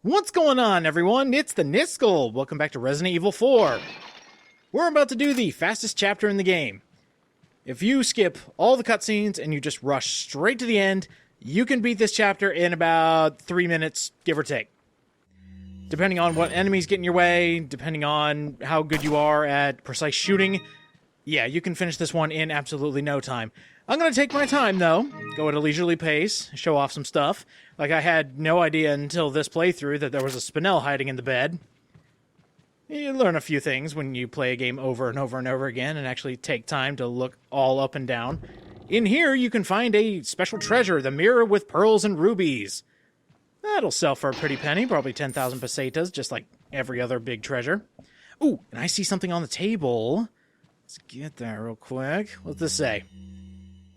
What's going on, everyone? It's the Niskel. Welcome back to Resident Evil 4. We're about to do the fastest chapter in the game. If you skip all the cutscenes and you just rush straight to the end, you can beat this chapter in about 3 minutes, give or take. Depending on what enemies get in your way, depending on how good you are at precise shooting, yeah, you can finish this one in absolutely no time. I'm going to take my time, though, go at a leisurely pace, show off some stuff. Like, I had no idea until this playthrough that there was a Spinel hiding in the bed. You learn a few things when you play a game over and over and over again and actually take time to look all up and down. In here, you can find a special treasure, the mirror with pearls and rubies. That'll sell for a pretty penny, probably 10,000 pesetas, just like every other big treasure. Ooh, and I see something on the table. Let's get that real quick. What's this say?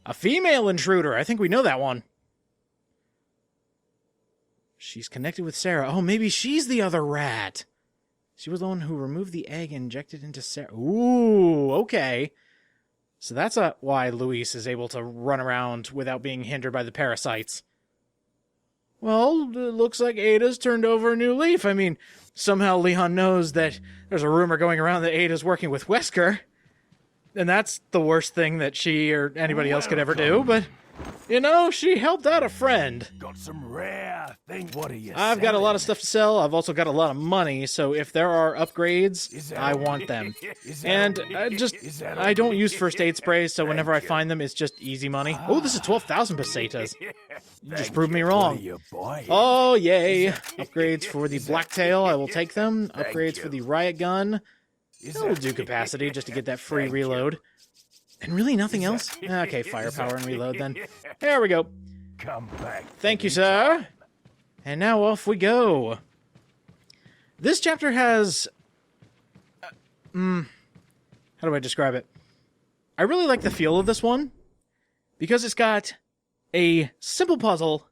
A female intruder. I think we know that one. She's connected with Sarah. Oh, maybe she's the other rat. She was the one who removed the egg and injected into Sarah. Ooh, okay. So that's why Luis is able to run around without being hindered by the parasites. Well, it looks like Ada's turned over a new leaf. I mean, somehow Leon knows that there's a rumor going around that Ada's working with Wesker. And that's the worst thing that she or anybody else could ever do, but, you know, she helped out a friend. Got some rare thing. What are you I've got a lot of stuff to sell. I've also got a lot of money, so if there are upgrades, I want them. And I don't use first aid sprays, so whenever I find them, it's just easy money. Oh, this is 12,000 pesetas. You just proved me wrong. Oh, yay. Upgrades for the Blacktail, I will take them. Upgrades for the riot gun. That will do capacity just to get that free reload. And really nothing else? Okay, firepower and reload then. There we go. Come back. Thank you, sir. And now off we go. This chapter has... how do I describe it? I really like the feel of this one, because it's got a simple puzzle.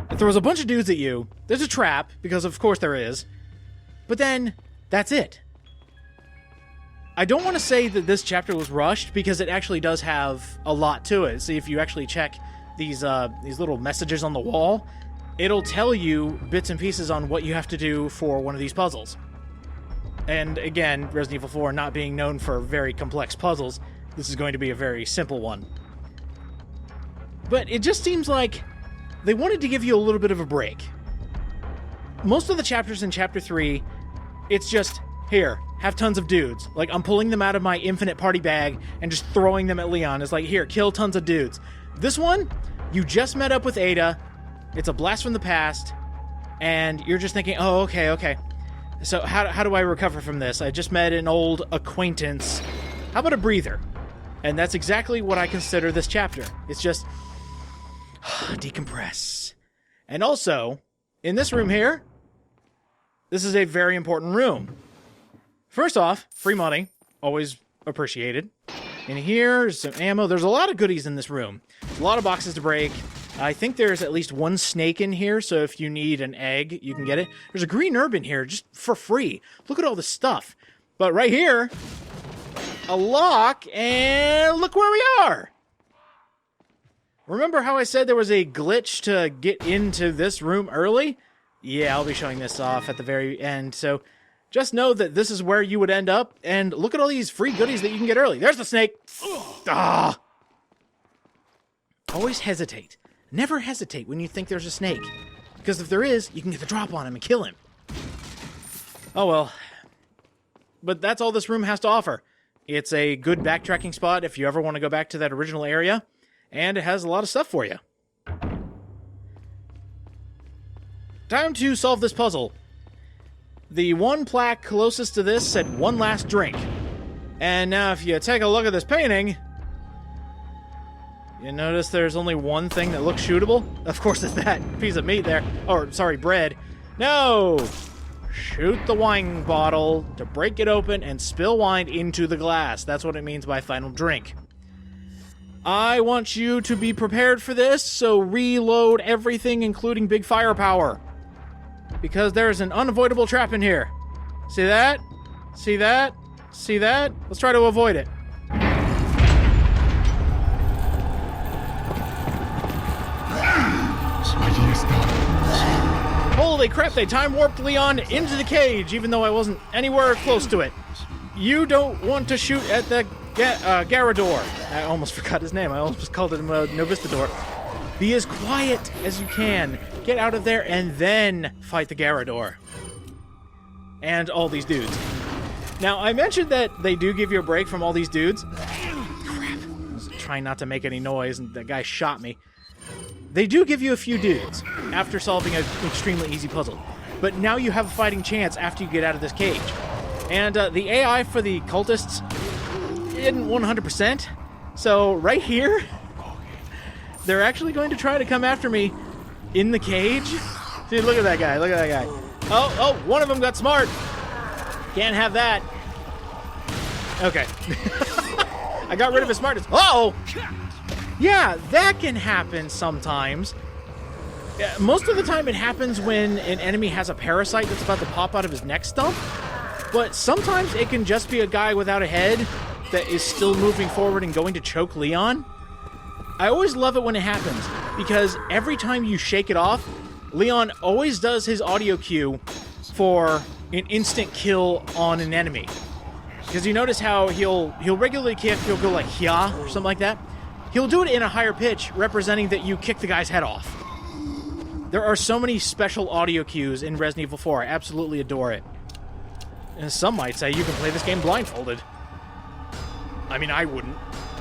It throws a bunch of dudes at you. There's a trap, because of course there is. But then, that's it. I don't want to say that this chapter was rushed, because it actually does have a lot to it. See, if you actually check these little messages on the wall, it'll tell you bits and pieces on what you have to do for one of these puzzles. And again, Resident Evil 4 not being known for very complex puzzles, this is going to be a very simple one. But it just seems like they wanted to give you a little bit of a break. Most of the chapters in Chapter 3, it's just, here, have tons of dudes. Like, I'm pulling them out of my infinite party bag and just throwing them at Leon. It's like, here, kill tons of dudes. This one, you just met up with Ada. It's a blast from the past. And you're just thinking, oh, okay. So how do I recover from this? I just met an old acquaintance. How about a breather? And that's exactly what I consider this chapter. It's just decompress. And also, in this room here, this is a very important room. First off, free money, always appreciated. In here, there's some ammo. There's a lot of goodies in this room. A lot of boxes to break. I think there's at least one snake in here, so if you need an egg, you can get it. There's a green herb in here, just for free. Look at all this stuff. But right here, a lock, and look where we are! Remember how I said there was a glitch to get into this room early? Yeah, I'll be showing this off at the very end, so... just know that this is where you would end up, and look at all these free goodies that you can get early. There's the snake! Ah! Always hesitate. Never hesitate when you think there's a snake. Because if there is, you can get the drop on him and kill him. Oh well. But that's all this room has to offer. It's a good backtracking spot if you ever want to go back to that original area, and it has a lot of stuff for you. Time to solve this puzzle. The one plaque closest to this said one last drink. And now if you take a look at this painting, you notice there's only one thing that looks shootable? Of course it's that piece of meat there. Or, sorry, bread. No! Shoot the wine bottle to break it open and spill wine into the glass. That's what it means by final drink. I want you to be prepared for this, so reload everything, including big firepower. Because there's an unavoidable trap in here. See that? See that? See that? Let's try to avoid it. Holy crap, they time warped Leon into the cage, even though I wasn't anywhere close to it. You don't want to shoot at the Garador. I almost forgot his name. I almost called him Novistador. Be as quiet as you can. Get out of there and then fight the Garador. And all these dudes. Now, I mentioned that they do give you a break from all these dudes. Crap. I was trying not to make any noise, and that guy shot me. They do give you a few dudes after solving an extremely easy puzzle. But now you have a fighting chance after you get out of this cage. And the AI for the cultists isn't 100%. So right here, they're actually going to try to come after me in the cage. Dude, look at that guy. Look at that guy. Oh, one of them got smart. Can't have that. Okay. I got rid of his smartness. Uh-oh! Yeah, that can happen sometimes. Most of the time it happens when an enemy has a parasite that's about to pop out of his neck stump. But sometimes it can just be a guy without a head that is still moving forward and going to choke Leon. I always love it when it happens, because every time you shake it off, Leon always does his audio cue for an instant kill on an enemy. Because you notice how he'll regularly kick, he'll go like "Hya" or something like that. He'll do it in a higher pitch, representing that you kick the guy's head off. There are so many special audio cues in Resident Evil 4. I absolutely adore it. And some might say you can play this game blindfolded. I mean, I wouldn't.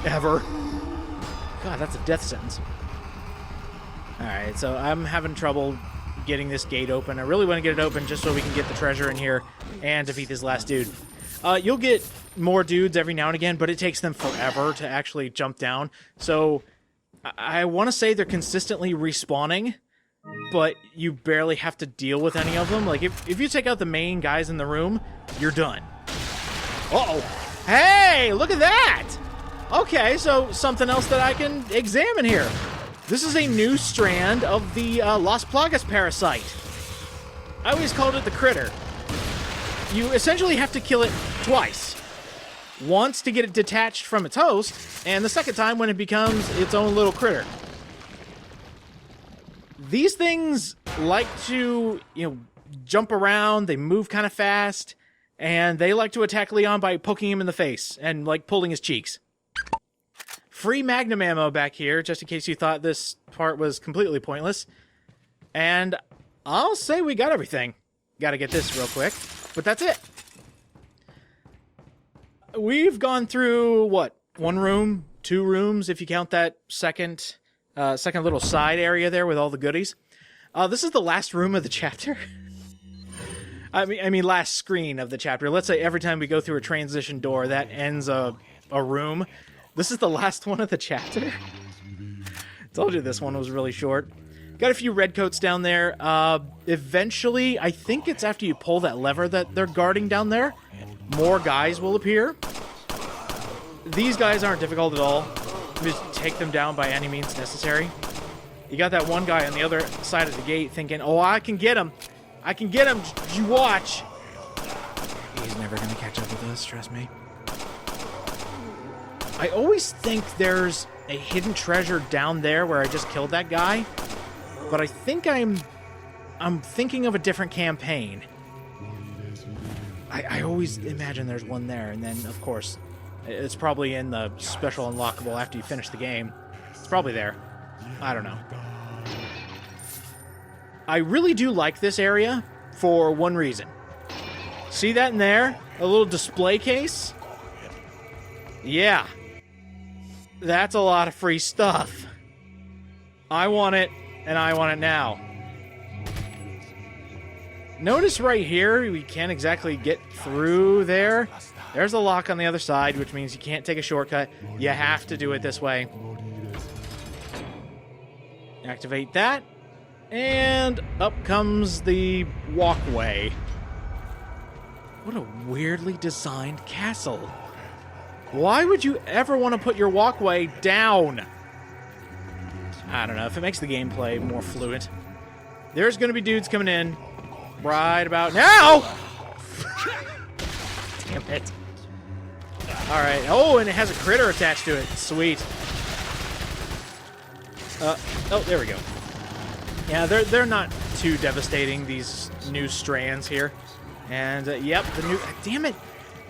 Ever. God, that's a death sentence. Alright, so I'm having trouble getting this gate open. I really want to get it open just so we can get the treasure in here and defeat this last dude. You'll get more dudes every now and again, but it takes them forever to actually jump down. So I want to say they're consistently respawning, but you barely have to deal with any of them. Like, if you take out the main guys in the room, you're done. Uh-oh. Hey, look at that! Okay, so something else that I can examine here. This is a new strand of the Las Plagas parasite. I always called it the critter. You essentially have to kill it twice. Once to get it detached from its host, and the second time when it becomes its own little critter. These things like to, jump around, they move kind of fast, and they like to attack Leon by poking him in the face and, pulling his cheeks. Free Magnum ammo back here, just in case you thought this part was completely pointless. And I'll say we got everything. Gotta get this real quick. But that's it. We've gone through, what, 1 room, 2 rooms, if you count that second little side area there with all the goodies. This is the last room of the chapter. I mean, last screen of the chapter. Let's say every time we go through a transition door, that ends a room. This is the last one of the chapter. Told you this one was really short. Got a few redcoats down there. Eventually, I think it's after you pull that lever that they're guarding down there, more guys will appear. These guys aren't difficult at all. You just take them down by any means necessary. You got that one guy on the other side of the gate thinking, oh, I can get him. I can get him. You watch. He's never going to catch up with us, trust me. I always think there's a hidden treasure down there where I just killed that guy. But I think I'm thinking of a different campaign. I always imagine there's one there, and then, of course, it's probably in the special unlockable after you finish the game. It's probably there. I don't know. I really do like this area for one reason. See that in there? A little display case? Yeah. That's a lot of free stuff. I want it, and I want it now. Notice right here, we can't exactly get through there. There's a lock on the other side, which means you can't take a shortcut. You have to do it this way. Activate that. And up comes the walkway. What a weirdly designed castle. Why would you ever want to put your walkway down? I don't know, if it makes the gameplay more fluent. There's going to be dudes coming in right about now! Damn it. Alright, oh, and it has a critter attached to it. Sweet. Oh, there we go. Yeah, they're not too devastating, these new strands here. And, yep, the new... Damn it!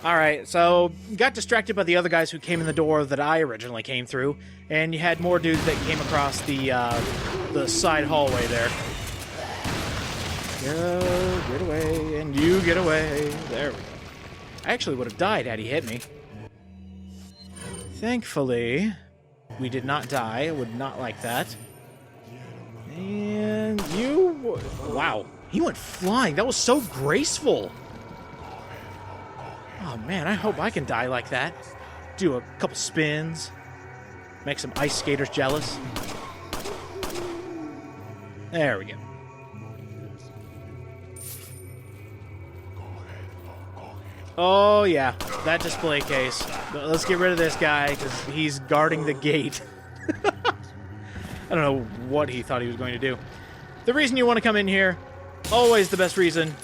Alright, so got distracted by the other guys who came in the door that I originally came through, and you had more dudes that came across the side hallway there. Get away, and you get away. There we go. I actually would have died had he hit me. Thankfully, we did not die. I would not like that. And you... Wow, he went flying. That was so graceful. Oh man, I hope I can die like that. Do a couple spins. Make some ice skaters jealous. There we go. Oh yeah, that display case. Let's get rid of this guy because he's guarding the gate. I don't know what he thought he was going to do. The reason you want to come in here, always the best reason,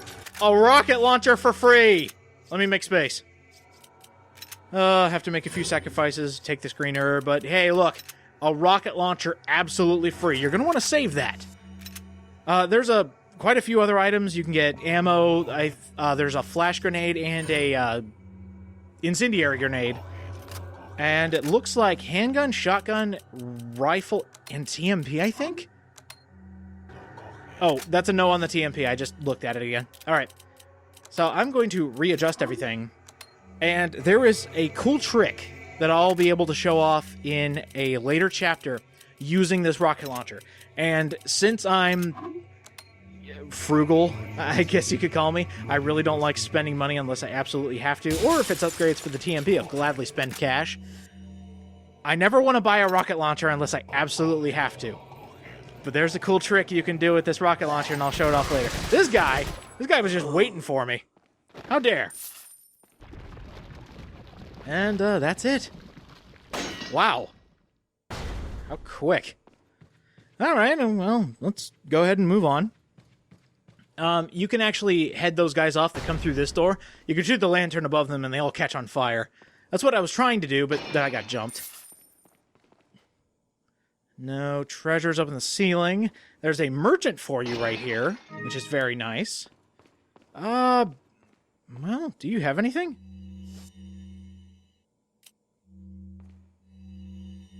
a rocket launcher for free. Let me make space. I have to make a few sacrifices, take this green herb, but hey, look, a rocket launcher absolutely free. You're going to want to save that. There's quite a few other items. You can get ammo. There's a flash grenade and a incendiary grenade. And it looks like handgun, shotgun, rifle, and TMP, I think? Oh, that's a no on the TMP. I just looked at it again. All right. So I'm going to readjust everything. And there is a cool trick that I'll be able to show off in a later chapter using this rocket launcher. And since I'm frugal, I guess you could call me, I really don't like spending money unless I absolutely have to. Or if it's upgrades for the TMP, I'll gladly spend cash. I never want to buy a rocket launcher unless I absolutely have to. But there's a cool trick you can do with this rocket launcher, and I'll show it off later. This guy was just waiting for me. How dare. And that's it. Wow. How quick. All right, well, let's go ahead and move on. You can actually head those guys off that come through this door. You can shoot the lantern above them, and they all catch on fire. That's what I was trying to do, but then I got jumped. No treasures up in the ceiling. There's a merchant for you right here, which is very nice. Well, do you have anything?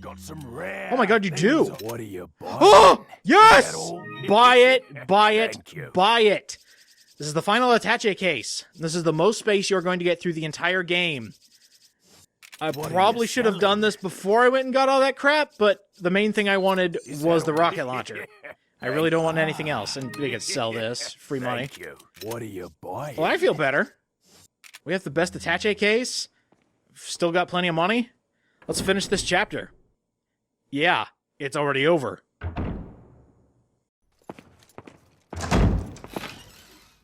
Got some rare. Oh my god, you do! What are you buying? Oh! Yes! Metal. Buy it! Buy it! Thank you. Buy it! This is the final attache case. This is the most space you're going to get through the entire game. I What are probably you should have selling? done this before I went and got all that crap, but the main thing I wanted was the rocket launcher. I really don't want anything else, and we could sell this. Free money. Thank you. What are you buying? Well, I feel better. We have the best attache case. Still got plenty of money. Let's finish this chapter. Yeah, it's already over.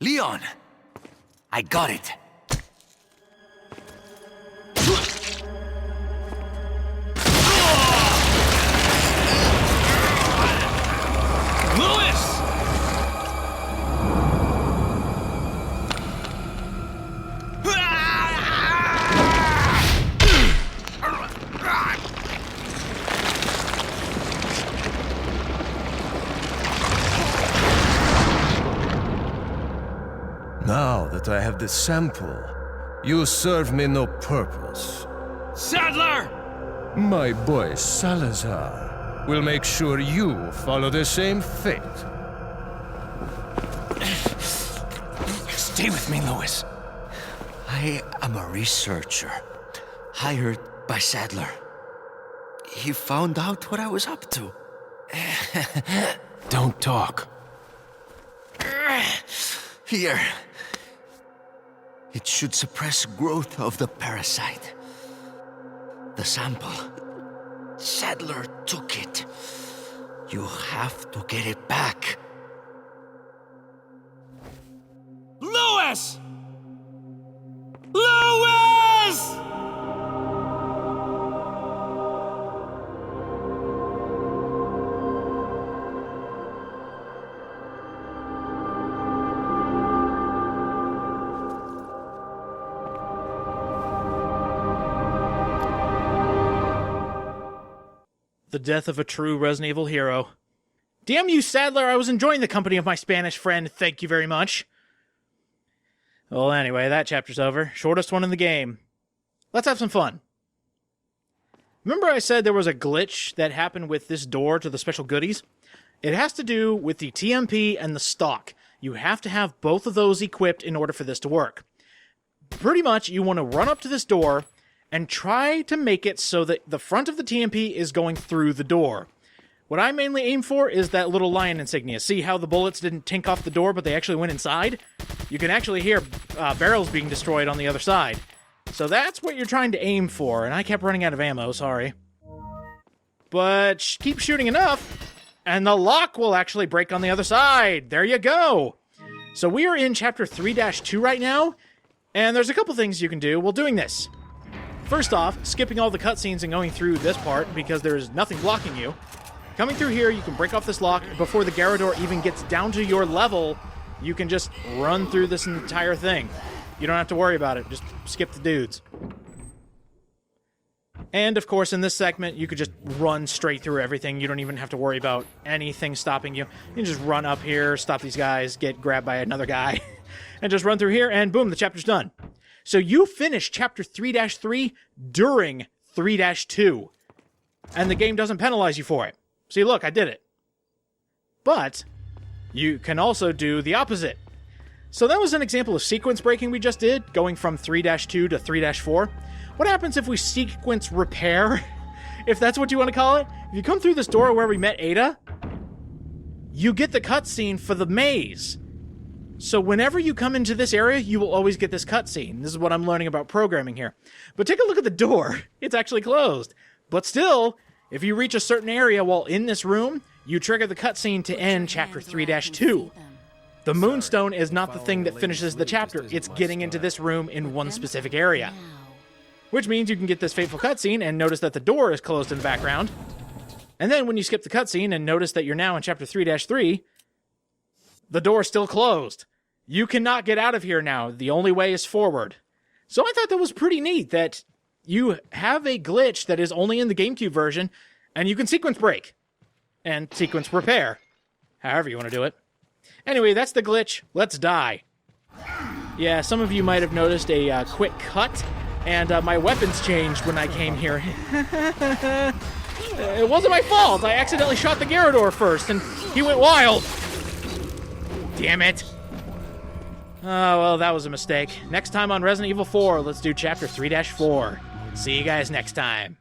Leon! I got it! Louis! Now that I have the sample, you serve me no purpose. Sadler! My boy Salazar will make sure you follow the same fate. Stay with me, Louis. I am a researcher, hired by Sadler. He found out what I was up to. Don't talk. Here. It should suppress growth of the parasite. The sample. Sadler took it. You have to get it back. Louis! Louis! The death of a true Resident Evil hero. Damn you, Sadler, I was enjoying the company of my Spanish friend, thank you very much. Well, anyway, that chapter's over. Shortest one in the game. Let's have some fun. Remember I said there was a glitch that happened with this door to the special goodies? It has to do with the TMP and the stock. You have to have both of those equipped in order for this to work. Pretty much, you want to run up to this door and try to make it so that the front of the TMP is going through the door. What I mainly aim for is that little lion insignia. See how the bullets didn't tink off the door, but they actually went inside? You can actually hear barrels being destroyed on the other side. So that's what you're trying to aim for, and I kept running out of ammo, sorry. But keep shooting enough, and the lock will actually break on the other side. There you go. So we are in Chapter 3-2 right now, and there's a couple things you can do while doing this. First off, skipping all the cutscenes and going through this part because there's nothing blocking you. Coming through here, you can break off this lock before the Garrador even gets down to your level. You can just run through this entire thing. You don't have to worry about it. Just skip the dudes. And, of course, in this segment, you could just run straight through everything. You don't even have to worry about anything stopping you. You can just run up here, stop these guys, get grabbed by another guy, and just run through here, and boom, the chapter's done. So you finish Chapter 3-3 during 3-2, and the game doesn't penalize you for it. See, look, I did it. But you can also do the opposite. So that was an example of sequence breaking we just did, going from 3-2 to 3-4. What happens if we sequence repair? If that's what you want to call it? If you come through this door where we met Ada, you get the cutscene for the maze. So whenever you come into this area, you will always get this cutscene. This is what I'm learning about programming here. But take a look at the door. It's actually closed. But still, if you reach a certain area while in this room, you trigger the cutscene to end Chapter 3-2. The Moonstone is not the thing that finishes the chapter. It's getting into this room in one specific area. Which means you can get this fateful cutscene and notice that the door is closed in the background. And then when you skip the cutscene and notice that you're now in Chapter 3-3, the door is still closed. You cannot get out of here now. The only way is forward. So I thought that was pretty neat that you have a glitch that is only in the GameCube version, and you can sequence break. And sequence repair. However you want to do it. Anyway, that's the glitch. Let's die. Yeah, some of you might have noticed a quick cut, and my weapons changed when I came here. It wasn't my fault. I accidentally shot the Garrador first, and he went wild. Damn it. Oh, well, that was a mistake. Next time on Resident Evil 4, let's do Chapter 3-4. See you guys next time.